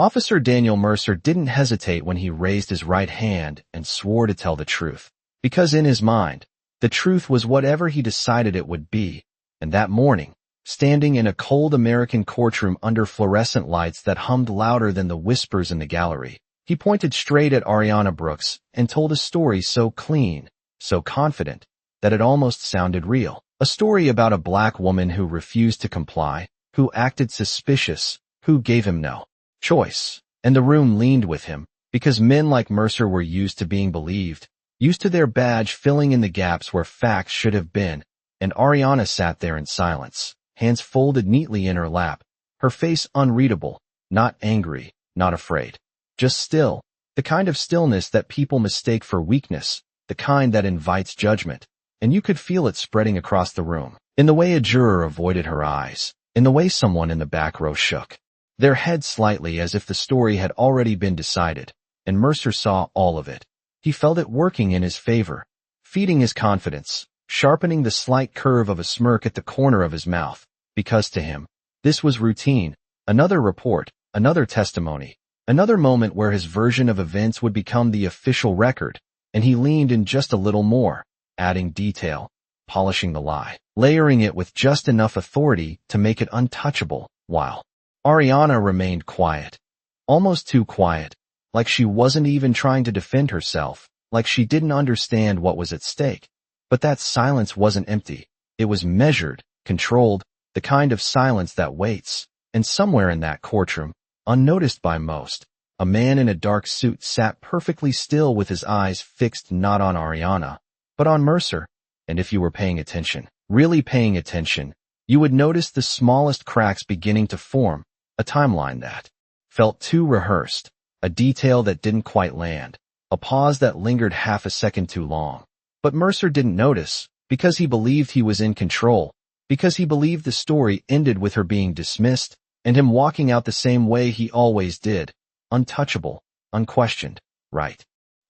Officer Daniel Mercer didn't hesitate when he raised his right hand and swore to tell the truth. Because in his mind, the truth was whatever he decided it would be. And that morning, standing in a cold American courtroom under fluorescent lights that hummed louder than the whispers in the gallery, he pointed straight at Ariana Brooks and told a story so clean, so confident, that it almost sounded real. A story about a black woman who refused to comply, who acted suspicious, who gave him no choice. And the room leaned with him, because men like Mercer were used to being believed, used to their badge filling in the gaps where facts should have been. And Ariana sat there in silence, hands folded neatly in her lap, her face unreadable, not angry, not afraid. Just still, the kind of stillness that people mistake for weakness, the kind that invites judgment. And you could feel it spreading across the room, in the way a juror avoided her eyes, in the way someone in the back row shook their head slightly as if the story had already been decided, and Mercer saw all of it. He felt it working in his favor, feeding his confidence, sharpening the slight curve of a smirk at the corner of his mouth, because to him, this was routine, another report, another testimony, another moment where his version of events would become the official record, and he leaned in just a little more, adding detail, polishing the lie, layering it with just enough authority to make it untouchable, while Ariana remained quiet, almost too quiet, like she wasn't even trying to defend herself, like she didn't understand what was at stake. But that silence wasn't empty. It was measured, controlled, the kind of silence that waits. And somewhere in that courtroom, unnoticed by most, a man in a dark suit sat perfectly still with his eyes fixed not on Ariana, but on Mercer. And if you were paying attention, really paying attention, you would notice the smallest cracks beginning to form, a timeline that felt too rehearsed, a detail that didn't quite land, a pause that lingered half a second too long. But Mercer didn't notice, because he believed he was in control, because he believed the story ended with her being dismissed, and him walking out the same way he always did, untouchable, unquestioned, right.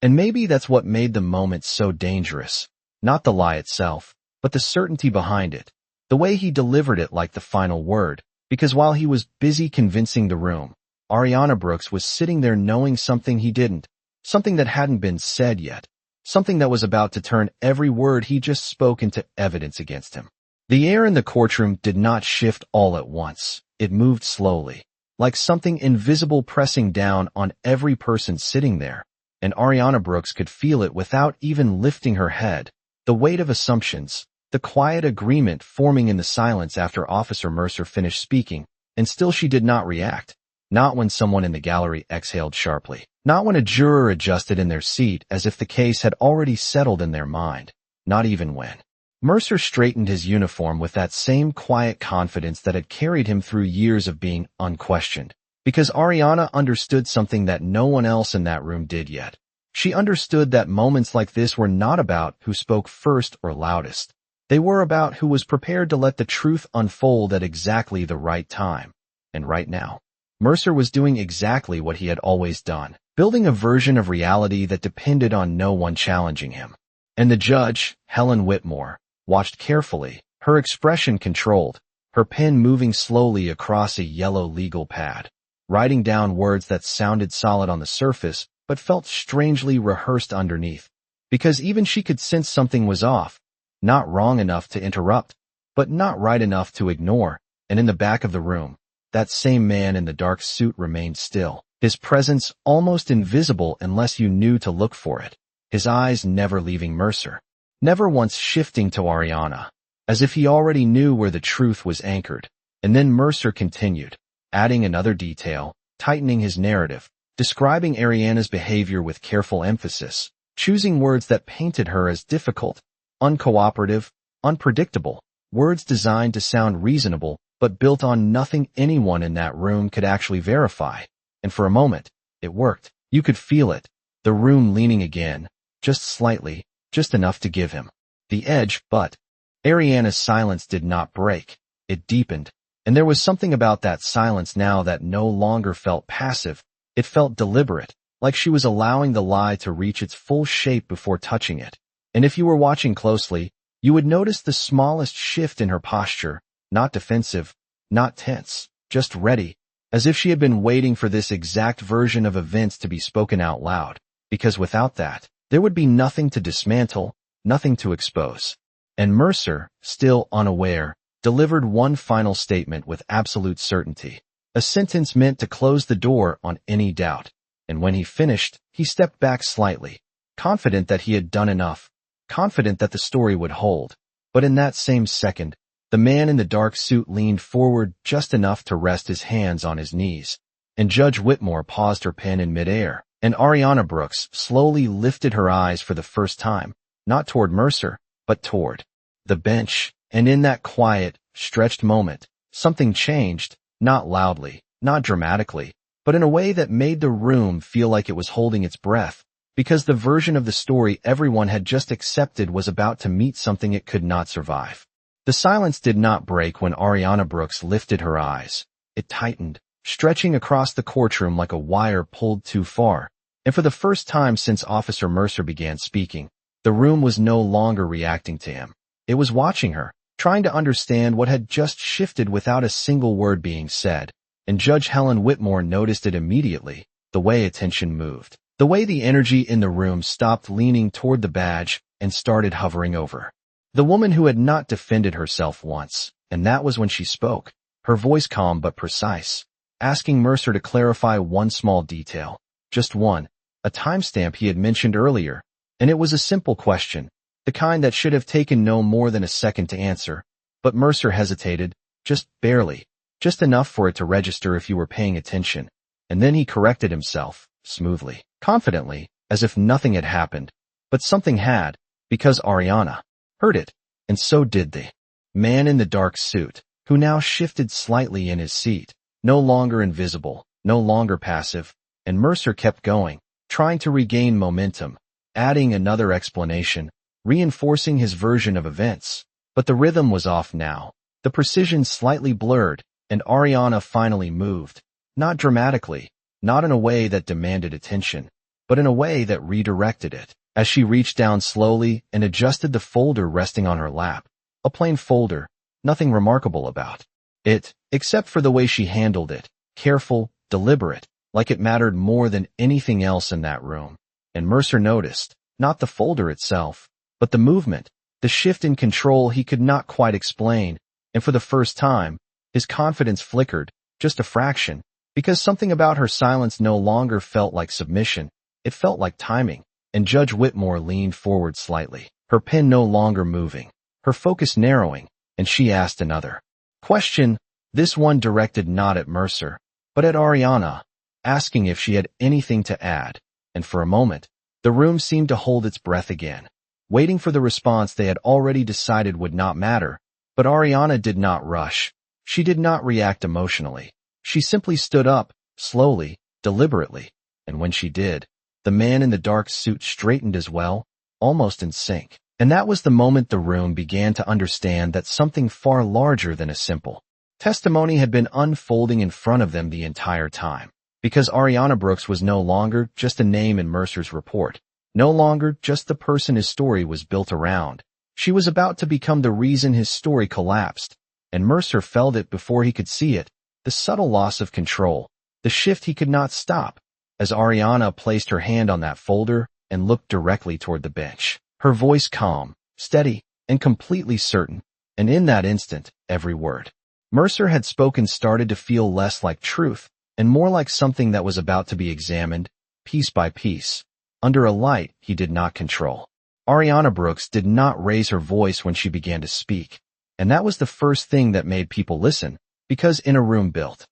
And maybe that's what made the moment so dangerous, not the lie itself, but the certainty behind it, the way he delivered it like the final word, because while he was busy convincing the room, Ariana Brooks was sitting there knowing something he didn't, something that hadn't been said yet, something that was about to turn every word he just spoke into evidence against him. The air in the courtroom did not shift all at once. It moved slowly, like something invisible pressing down on every person sitting there, and Ariana Brooks could feel it without even lifting her head, the weight of assumptions, the quiet agreement forming in the silence after Officer Mercer finished speaking, and still she did not react. Not when someone in the gallery exhaled sharply. Not when a juror adjusted in their seat as if the case had already settled in their mind. Not even when Mercer straightened his uniform with that same quiet confidence that had carried him through years of being unquestioned. Because Ariana understood something that no one else in that room did yet. She understood that moments like this were not about who spoke first or loudest. They were about who was prepared to let the truth unfold at exactly the right time. And right now, Mercer was doing exactly what he had always done, building a version of reality that depended on no one challenging him. And the judge, Helen Whitmore, watched carefully, her expression controlled, her pen moving slowly across a yellow legal pad, writing down words that sounded solid on the surface but felt strangely rehearsed underneath. Because even she could sense something was off, not wrong enough to interrupt, but not right enough to ignore. And in the back of the room, that same man in the dark suit remained still, his presence almost invisible unless you knew to look for it, his eyes never leaving Mercer, never once shifting to Ariana, as if he already knew where the truth was anchored. And then Mercer continued, adding another detail, tightening his narrative, describing Ariana's behavior with careful emphasis, choosing words that painted her as difficult, uncooperative, unpredictable, words designed to sound reasonable, but built on nothing anyone in that room could actually verify. And for a moment, it worked. You could feel it, the room leaning again, just slightly, just enough to give him the edge. But Ariana's silence did not break. It deepened. And there was something about that silence now that no longer felt passive. It felt deliberate, like she was allowing the lie to reach its full shape before touching it. And if you were watching closely, you would notice the smallest shift in her posture, not defensive, not tense, just ready, as if she had been waiting for this exact version of events to be spoken out loud, because without that, there would be nothing to dismantle, nothing to expose. And Mercer, still unaware, delivered one final statement with absolute certainty, a sentence meant to close the door on any doubt. And when he finished, he stepped back slightly, confident that he had done enough, confident that the story would hold. But in that same second, the man in the dark suit leaned forward just enough to rest his hands on his knees, and Judge Whitmore paused her pen in midair, and Ariana Brooks slowly lifted her eyes for the first time, not toward Mercer, but toward the bench. And in that quiet, stretched moment, something changed, not loudly, not dramatically, but in a way that made the room feel like it was holding its breath, because the version of the story everyone had just accepted was about to meet something it could not survive. The silence did not break when Ariana Brooks lifted her eyes. It tightened, stretching across the courtroom like a wire pulled too far, and for the first time since Officer Mercer began speaking, the room was no longer reacting to him. It was watching her, trying to understand what had just shifted without a single word being said, and Judge Helen Whitmore noticed it immediately, the way attention moved, the way the energy in the room stopped leaning toward the badge and started hovering over the woman who had not defended herself once, and that was when she spoke, her voice calm but precise, asking Mercer to clarify one small detail, just one, a timestamp he had mentioned earlier, and it was a simple question, the kind that should have taken no more than a second to answer, but Mercer hesitated, just barely, just enough for it to register if you were paying attention, and then he corrected himself, smoothly, confidently, as if nothing had happened, but something had, because Ariana heard it, and so did the man in the dark suit, who now shifted slightly in his seat, no longer invisible, no longer passive, and Mercer kept going, trying to regain momentum, adding another explanation, reinforcing his version of events. But the rhythm was off now, the precision slightly blurred, and Ariana finally moved, not dramatically, not in a way that demanded attention, but in a way that redirected it. As she reached down slowly and adjusted the folder resting on her lap, a plain folder, nothing remarkable about it, except for the way she handled it, careful, deliberate, like it mattered more than anything else in that room. And Mercer noticed, not the folder itself, but the movement, the shift in control he could not quite explain, and for the first time, his confidence flickered, just a fraction, because something about her silence no longer felt like submission, it felt like timing. And Judge Whitmore leaned forward slightly, her pen no longer moving, her focus narrowing, and she asked another question, this one directed not at Mercer, but at Ariana, asking if she had anything to add, and for a moment, the room seemed to hold its breath again, waiting for the response they had already decided would not matter, but Ariana did not rush. She did not react emotionally. She simply stood up, slowly, deliberately, and when she did, the man in the dark suit straightened as well, almost in sync. And that was the moment the room began to understand that something far larger than a simple testimony had been unfolding in front of them the entire time. Because Ariana Brooks was no longer just a name in Mercer's report, no longer just the person his story was built around. She was about to become the reason his story collapsed, and Mercer felt it before he could see it, the subtle loss of control, the shift he could not stop. As Ariana placed her hand on that folder and looked directly toward the bench, her voice calm, steady, and completely certain, and in that instant, every word Mercer had spoken started to feel less like truth and more like something that was about to be examined, piece by piece, under a light he did not control. Ariana Brooks did not raise her voice when she began to speak, and that was the first thing that made people listen, because in a room built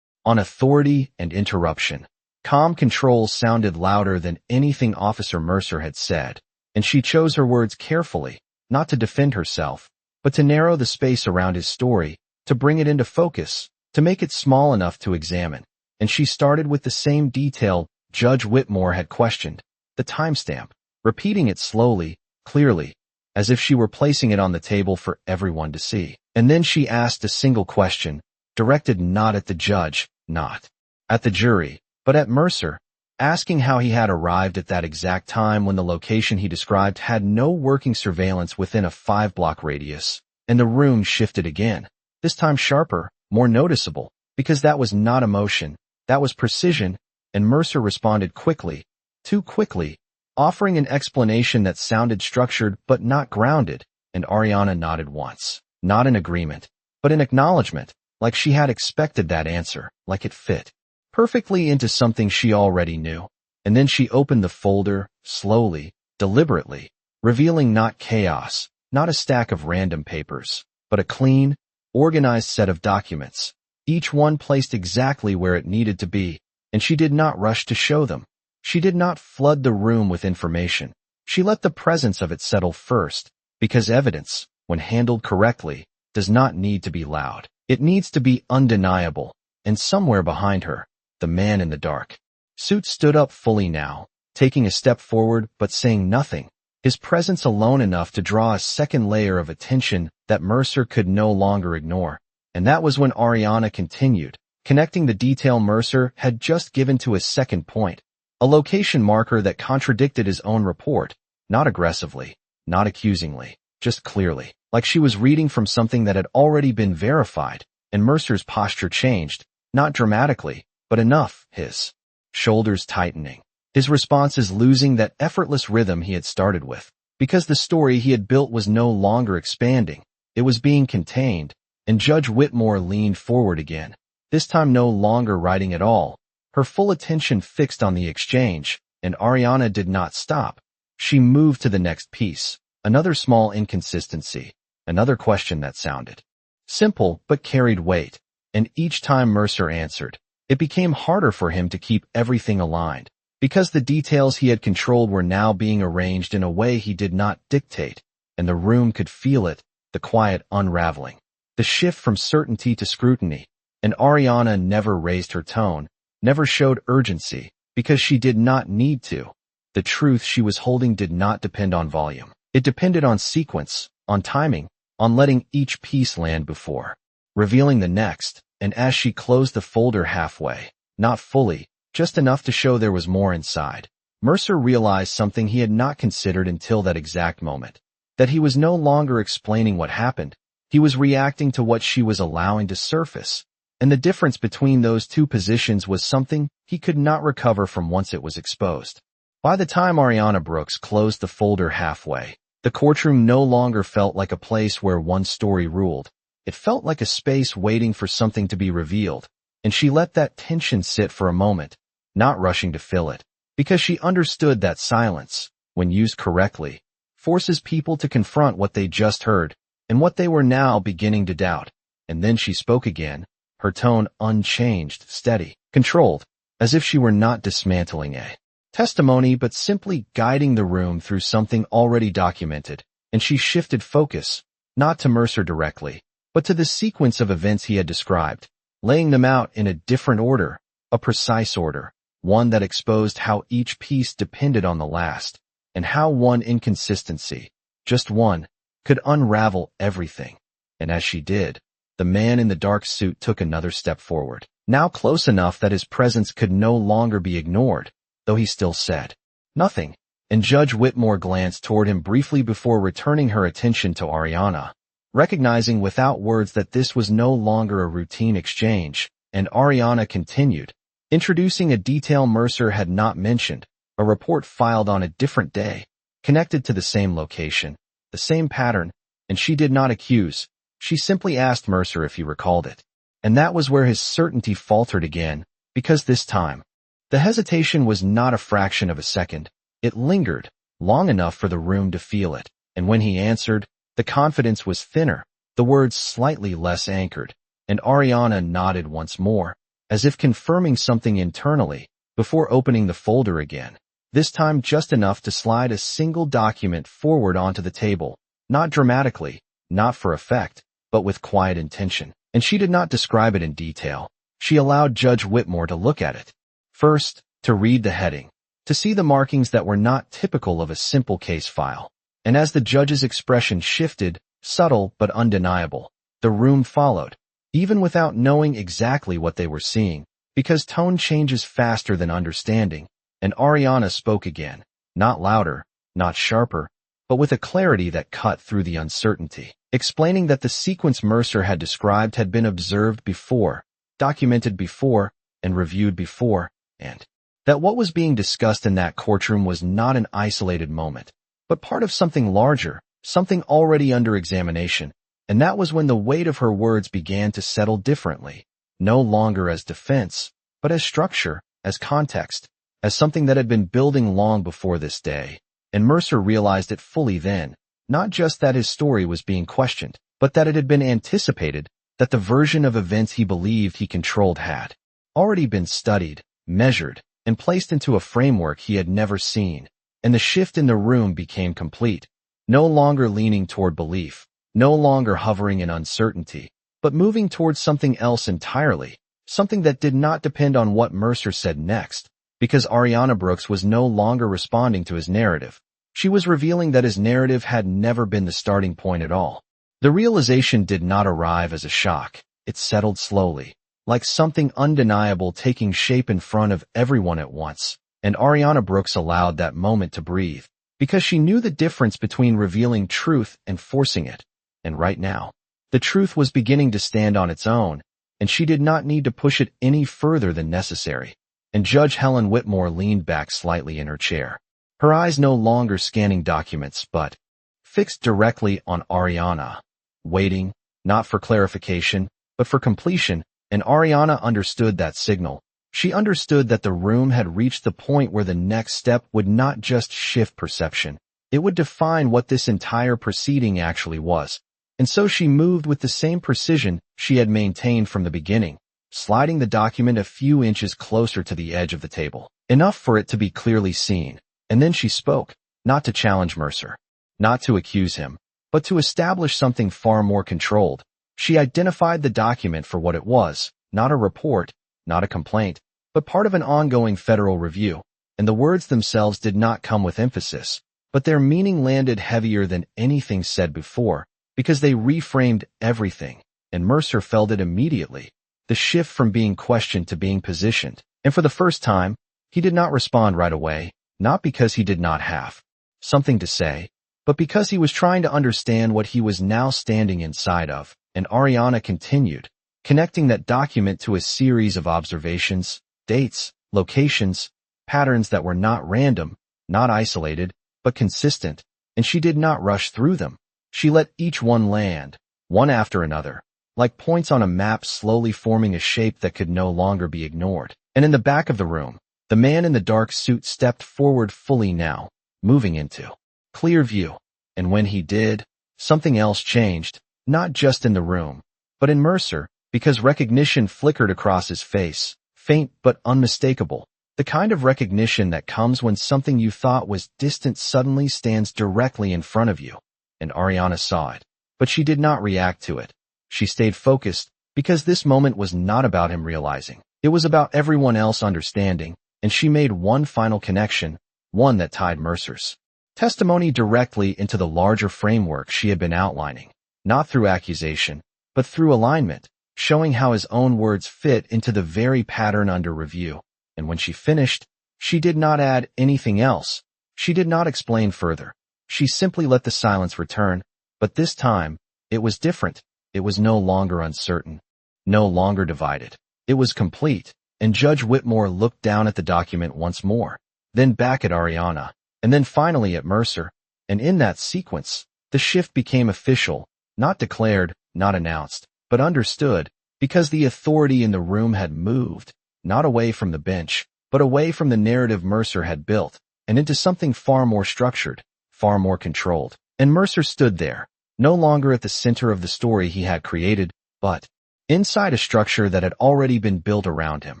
on authority and interruption, calm control sounded louder than anything Officer Mercer had said, and she chose her words carefully, not to defend herself, but to narrow the space around his story, to bring it into focus, to make it small enough to examine. And she started with the same detail Judge Whitmore had questioned, the timestamp, repeating it slowly, clearly, as if she were placing it on the table for everyone to see. And then she asked a single question, directed not at the judge, not at the jury, but at Mercer, asking how he had arrived at that exact time when the location he described had no working surveillance within a 5-block radius. And the room shifted again, this time sharper, more noticeable, because that was not emotion, that was precision, and Mercer responded quickly, too quickly, offering an explanation that sounded structured but not grounded, and Ariana nodded once. Not in agreement, but in acknowledgement, like she had expected that answer, like it fit perfectly into something she already knew. And then she opened the folder, slowly, deliberately, revealing not chaos, not a stack of random papers, but a clean, organized set of documents, each one placed exactly where it needed to be, and she did not rush to show them. She did not flood the room with information. She let the presence of it settle first, because evidence, when handled correctly, does not need to be loud. It needs to be undeniable. And somewhere behind her, the man in the dark suit stood up fully now, taking a step forward but saying nothing, his presence alone enough to draw a second layer of attention that Mercer could no longer ignore. And that was when Ariana continued, connecting the detail Mercer had just given to a second point, a location marker that contradicted his own report, not aggressively, not accusingly, just clearly, like she was reading from something that had already been verified. And Mercer's posture changed, not dramatically, but enough, his shoulders tightening, his responses losing that effortless rhythm he had started with, because the story he had built was no longer expanding, it was being contained. And Judge Whitmore leaned forward again, this time no longer writing at all, her full attention fixed on the exchange, and Ariana did not stop. She moved to the next piece, another small inconsistency, another question that sounded simple but carried weight, and each time Mercer answered, it became harder for him to keep everything aligned, because the details he had controlled were now being arranged in a way he did not dictate, and the room could feel it, the quiet unraveling, the shift from certainty to scrutiny. And Ariana never raised her tone, never showed urgency, because she did not need to. The truth she was holding did not depend on volume. It depended on sequence, on timing, on letting each piece land before revealing the next. And as she closed the folder halfway, not fully, just enough to show there was more inside, Mercer realized something he had not considered until that exact moment, that he was no longer explaining what happened, he was reacting to what she was allowing to surface. And the difference between those two positions was something he could not recover from once it was exposed. By the time Ariana Brooks closed the folder halfway, the courtroom no longer felt like a place where one story ruled. It felt like a space waiting for something to be revealed, and she let that tension sit for a moment, not rushing to fill it, because she understood that silence, when used correctly, forces people to confront what they just heard, and what they were now beginning to doubt. And then she spoke again, her tone unchanged, steady, controlled, as if she were not dismantling a testimony but simply guiding the room through something already documented. And she shifted focus, not to Mercer directly, but to the sequence of events he had described, laying them out in a different order, a precise order, one that exposed how each piece depended on the last, and how one inconsistency, just one, could unravel everything. And as she did, the man in the dark suit took another step forward, now close enough that his presence could no longer be ignored, though he still said nothing. And Judge Whitmore glanced toward him briefly before returning her attention to Ariana, recognizing without words that this was no longer a routine exchange. And Ariana continued, introducing a detail Mercer had not mentioned, a report filed on a different day, connected to the same location, the same pattern, and she did not accuse. She simply asked Mercer if he recalled it. And that was where his certainty faltered again, because this time, the hesitation was not a fraction of a second. It lingered, long enough for the room to feel it. And when he answered, the confidence was thinner, the words slightly less anchored, and Ariana nodded once more, as if confirming something internally, before opening the folder again, this time just enough to slide a single document forward onto the table, not dramatically, not for effect, but with quiet intention. And she did not describe it in detail. She allowed Judge Whitmore to look at it. First, to read the heading, to see the markings that were not typical of a simple case file. And as the judge's expression shifted, subtle but undeniable, the room followed, even without knowing exactly what they were seeing, because tone changes faster than understanding. And Ariana spoke again, not louder, not sharper, but with a clarity that cut through the uncertainty, explaining that the sequence Mercer had described had been observed before, documented before and reviewed before, and that what was being discussed in that courtroom was not an isolated moment, but part of something larger, something already under examination. And that was when the weight of her words began to settle differently, no longer as defense, but as structure, as context, as something that had been building long before this day. And Mercer realized it fully then, not just that his story was being questioned, but that it had been anticipated, that the version of events he believed he controlled had already been studied, measured, and placed into a framework he had never seen. And the shift in the room became complete, no longer leaning toward belief, no longer hovering in uncertainty, but moving towards something else entirely, something that did not depend on what Mercer said next, because Ariana Brooks was no longer responding to his narrative. She was revealing that his narrative had never been the starting point at all. The realization did not arrive as a shock. It settled slowly, like something undeniable taking shape in front of everyone at once. And Ariana Brooks allowed that moment to breathe, because she knew the difference between revealing truth and forcing it. And right now, the truth was beginning to stand on its own, and she did not need to push it any further than necessary. And Judge Helen Whitmore leaned back slightly in her chair, her eyes no longer scanning documents but fixed directly on Ariana, waiting, not for clarification, but for completion. And Ariana understood that signal. She understood that the room had reached the point where the next step would not just shift perception, it would define what this entire proceeding actually was. And so she moved with the same precision she had maintained from the beginning, sliding the document a few inches closer to the edge of the table, enough for it to be clearly seen. And then she spoke, not to challenge Mercer, not to accuse him, but to establish something far more controlled. She identified the document for what it was, not a report, not a complaint, but part of an ongoing federal review. And the words themselves did not come with emphasis, but their meaning landed heavier than anything said before, because they reframed everything. And Mercer felt it immediately, the shift from being questioned to being positioned. And for the first time, he did not respond right away, not because he did not have something to say, but because he was trying to understand what he was now standing inside of. And Ariana continued, connecting that document to a series of observations, dates, locations, patterns that were not random, not isolated, but consistent. And she did not rush through them. She let each one land, one after another, like points on a map slowly forming a shape that could no longer be ignored. And in the back of the room, the man in the dark suit stepped forward fully now, moving into clear view. And when he did, something else changed, not just in the room, but in Mercer, because recognition flickered across his face, faint but unmistakable, the kind of recognition that comes when something you thought was distant suddenly stands directly in front of you. And Ariana saw it, but she did not react to it. She stayed focused, because this moment was not about him realizing. It was about everyone else understanding, and she made one final connection, one that tied Mercer's testimony directly into the larger framework she had been outlining, not through accusation, but through alignment, showing how his own words fit into the very pattern under review. And when she finished, she did not add anything else. She did not explain further. She simply let the silence return, but this time, it was different. It was no longer uncertain, no longer divided. It was complete, and Judge Whitmore looked down at the document once more, then back at Ariana, and then finally at Mercer. And in that sequence, the shift became official, not declared, not announced, but understood, because the authority in the room had moved, not away from the bench, but away from the narrative Mercer had built, and into something far more structured, far more controlled. And Mercer stood there, no longer at the center of the story he had created, but inside a structure that had already been built around him.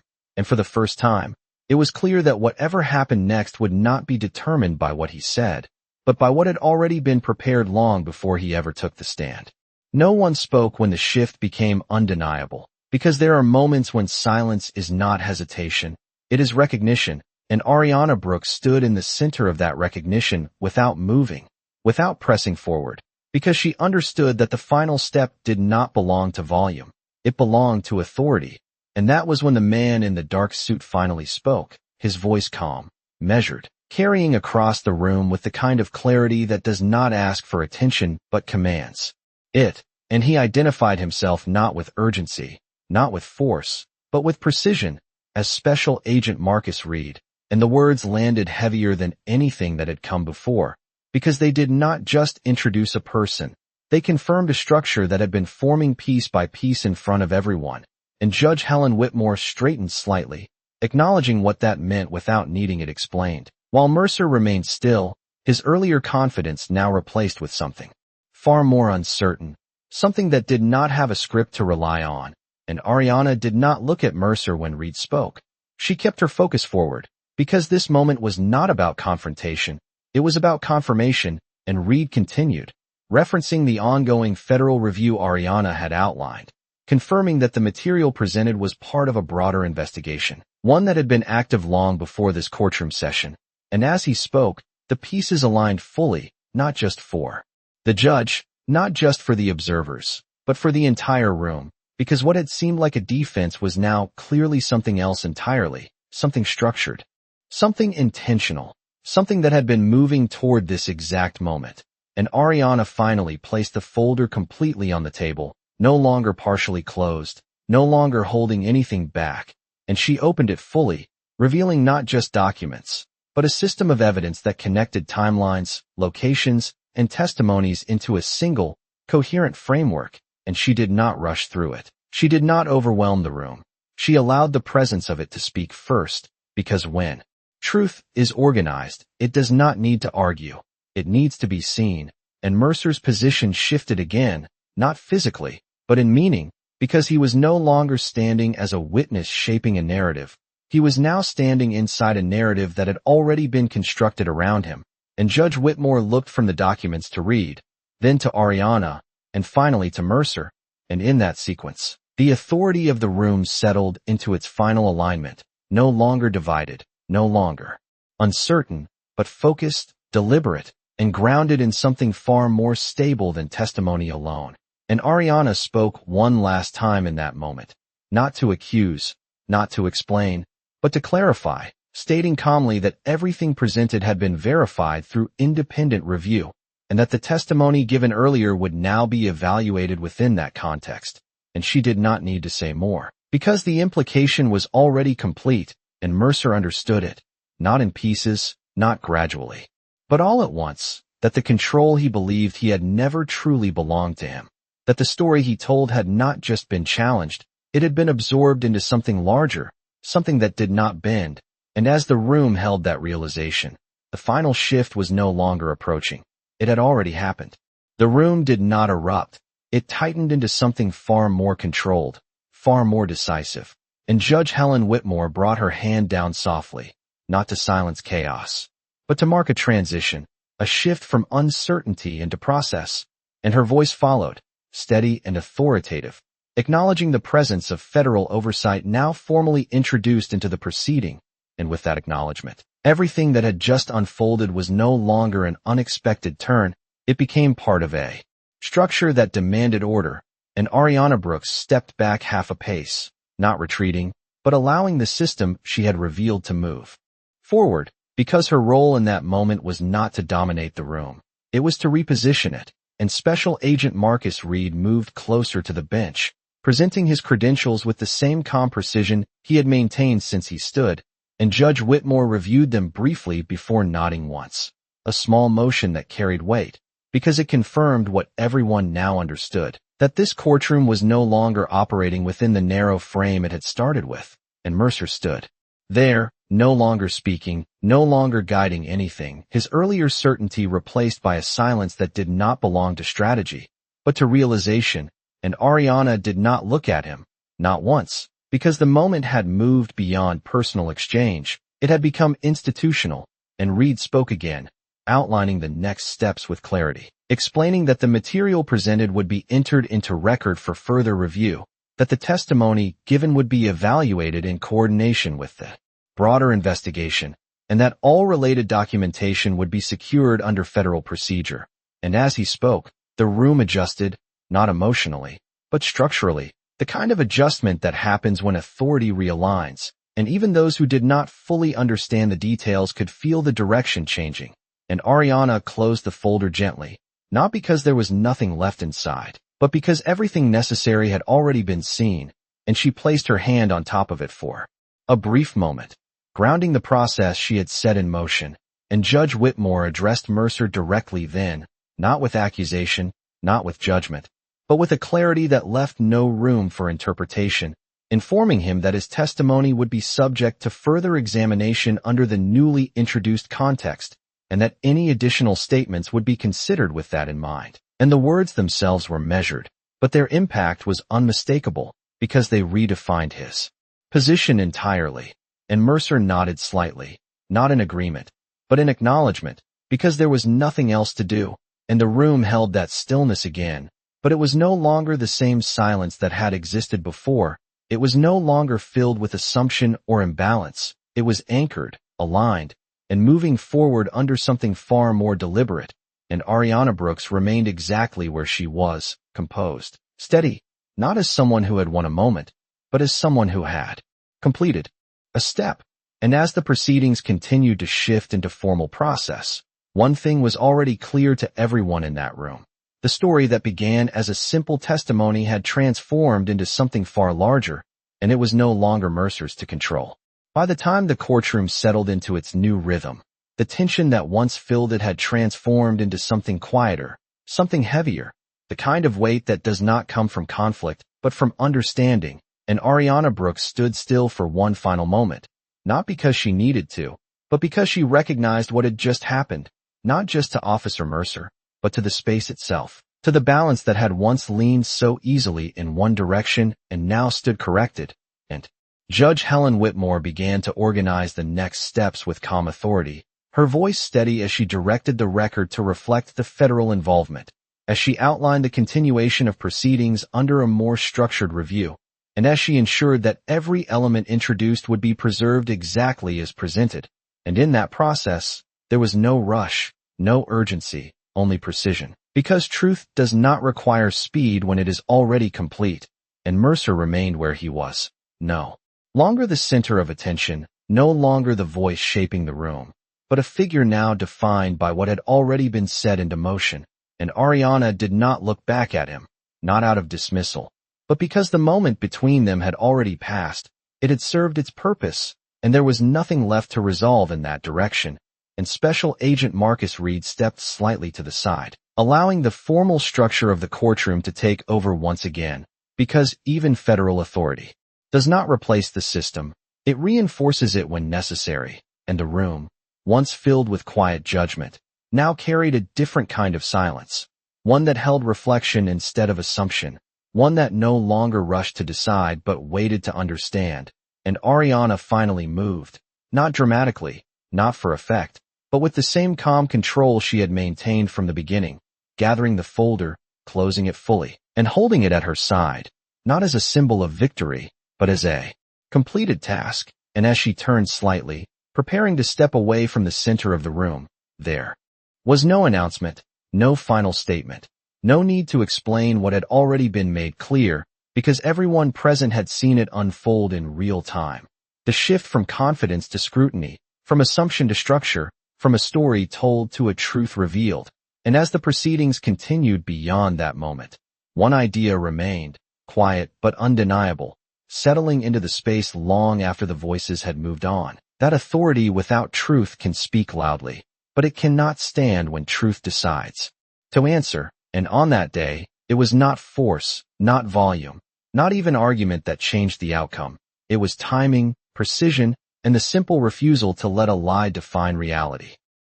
And for the first time, it was clear that whatever happened next would not be determined by what he said, but by what had already been prepared long before he ever took the stand. No one spoke when the shift became undeniable, because there are moments when silence is not hesitation, it is recognition, and Ariana Brooks stood in the center of that recognition without moving, without pressing forward, because she understood that the final step did not belong to volume, it belonged to authority. And that was when the man in the dark suit finally spoke, his voice calm, measured, carrying across the room with the kind of clarity that does not ask for attention but commands it. And he identified himself not with urgency, not with force, but with precision, as Special Agent Marcus Reed, and the words landed heavier than anything that had come before, because they did not just introduce a person. They confirmed a structure that had been forming piece by piece in front of everyone, and Judge Helen Whitmore straightened slightly, acknowledging what that meant without needing it explained. While Mercer remained still, his earlier confidence now replaced with something far more uncertain, something that did not have a script to rely on, and Ariana did not look at Mercer when Reed spoke. She kept her focus forward, because this moment was not about confrontation, it was about confirmation, and Reed continued, referencing the ongoing federal review Ariana had outlined, confirming that the material presented was part of a broader investigation, one that had been active long before this courtroom session, and as he spoke, the pieces aligned fully, not just for the judge, not just for the observers, but for the entire room, because what had seemed like a defense was now clearly something else entirely, something structured, something intentional, something that had been moving toward this exact moment. And Ariana finally placed the folder completely on the table, no longer partially closed, no longer holding anything back, and she opened it fully, revealing not just documents, but a system of evidence that connected timelines, locations, and testimonies into a single, coherent framework, and she did not rush through it. She did not overwhelm the room. She allowed the presence of it to speak first, because when truth is organized, it does not need to argue. It needs to be seen, and Mercer's position shifted again, not physically, but in meaning, because he was no longer standing as a witness shaping a narrative. He was now standing inside a narrative that had already been constructed around him, and Judge Whitmore looked from the documents to Reed, then to Ariana, and finally to Mercer, and in that sequence, the authority of the room settled into its final alignment, no longer divided, no longer uncertain, but focused, deliberate, and grounded in something far more stable than testimony alone. And Ariana spoke one last time in that moment, not to accuse, not to explain, but to clarify, stating calmly that everything presented had been verified through independent review, and that the testimony given earlier would now be evaluated within that context, and she did not need to say more, because the implication was already complete, and Mercer understood it, not in pieces, not gradually, but all at once, that the control he believed he had never truly belonged to him, that the story he told had not just been challenged, it had been absorbed into something larger, something that did not bend, and as the room held that realization, the final shift was no longer approaching. It had already happened. The room did not erupt. It tightened into something far more controlled, far more decisive, and Judge Helen Whitmore brought her hand down softly, not to silence chaos, but to mark a transition, a shift from uncertainty into process, and her voice followed, steady and authoritative, acknowledging the presence of federal oversight now formally introduced into the proceeding, and with that acknowledgement, everything that had just unfolded was no longer an unexpected turn, it became part of a structure that demanded order, and Ariana Brooks stepped back half a pace, not retreating, but allowing the system she had revealed to move forward, because her role in that moment was not to dominate the room. It was to reposition it, and Special Agent Marcus Reed moved closer to the bench, presenting his credentials with the same calm precision he had maintained since he stood, and Judge Whitmore reviewed them briefly before nodding once, a small motion that carried weight, because it confirmed what everyone now understood, that this courtroom was no longer operating within the narrow frame it had started with, and Mercer stood there, no longer speaking, no longer guiding anything, his earlier certainty replaced by a silence that did not belong to strategy, but to realization, and Ariana did not look at him, not once, because the moment had moved beyond personal exchange, it had become institutional, and Reed spoke again, outlining the next steps with clarity, explaining that the material presented would be entered into record for further review, that the testimony given would be evaluated in coordination with the broader investigation, and that all related documentation would be secured under federal procedure. And as he spoke, the room adjusted, not emotionally, but structurally, the kind of adjustment that happens when authority realigns, and even those who did not fully understand the details could feel the direction changing. And Ariana closed the folder gently, not because there was nothing left inside, but because everything necessary had already been seen, and she placed her hand on top of it for a brief moment, grounding the process she had set in motion. And Judge Whitmore addressed Mercer directly then, not with accusation, not with judgment, but with a clarity that left no room for interpretation, informing him that his testimony would be subject to further examination under the newly introduced context, and that any additional statements would be considered with that in mind. And the words themselves were measured, but their impact was unmistakable because they redefined his position entirely. And Mercer nodded slightly, not in agreement, but in acknowledgement, because there was nothing else to do, and the room held that stillness again. But it was no longer the same silence that had existed before. It was no longer filled with assumption or imbalance. It was anchored, aligned, and moving forward under something far more deliberate. And Ariana Brooks remained exactly where she was, composed, steady, not as someone who had won a moment, but as someone who had completed a step. And as the proceedings continued to shift into formal process, one thing was already clear to everyone in that room. The story that began as a simple testimony had transformed into something far larger, and it was no longer Mercer's to control. By the time the courtroom settled into its new rhythm, the tension that once filled it had transformed into something quieter, something heavier, the kind of weight that does not come from conflict, but from understanding. And Ariana Brooks stood still for one final moment, not because she needed to, but because she recognized what had just happened, not just to Officer Mercer, but to the space itself, to the balance that had once leaned so easily in one direction and now stood corrected. And Judge Helen Whitmore began to organize the next steps with calm authority, her voice steady as she directed the record to reflect the federal involvement, as she outlined the continuation of proceedings under a more structured review, and as she ensured that every element introduced would be preserved exactly as presented. And in that process, there was no rush, no urgency, only precision. Because truth does not require speed when it is already complete, and Mercer remained where he was. No longer the center of attention, no longer the voice shaping the room, but a figure now defined by what had already been set into motion. And Ariana did not look back at him, not out of dismissal, but because the moment between them had already passed. It had served its purpose, and there was nothing left to resolve in that direction. And Special Agent Marcus Reed stepped slightly to the side, allowing the formal structure of the courtroom to take over once again, because even federal authority does not replace the system, it reinforces it when necessary. And the room, once filled with quiet judgment, now carried a different kind of silence, one that held reflection instead of assumption, one that no longer rushed to decide but waited to understand. And Ariana finally moved, not dramatically, not for effect, but with the same calm control she had maintained from the beginning, gathering the folder, closing it fully, and holding it at her side, not as a symbol of victory, but as a completed task. And as she turned slightly, preparing to step away from the center of the room, there was no announcement, no final statement, no need to explain what had already been made clear, because everyone present had seen it unfold in real time. The shift from confidence to scrutiny, from assumption to structure, from a story told to a truth revealed. And as the proceedings continued beyond that moment, one idea remained, quiet but undeniable, settling into the space long after the voices had moved on. That authority without truth can speak loudly, but it cannot stand when truth decides to answer. And on that day, it was not force, not volume, not even argument that changed the outcome. It was timing, precision, and the simple refusal to let a lie define reality.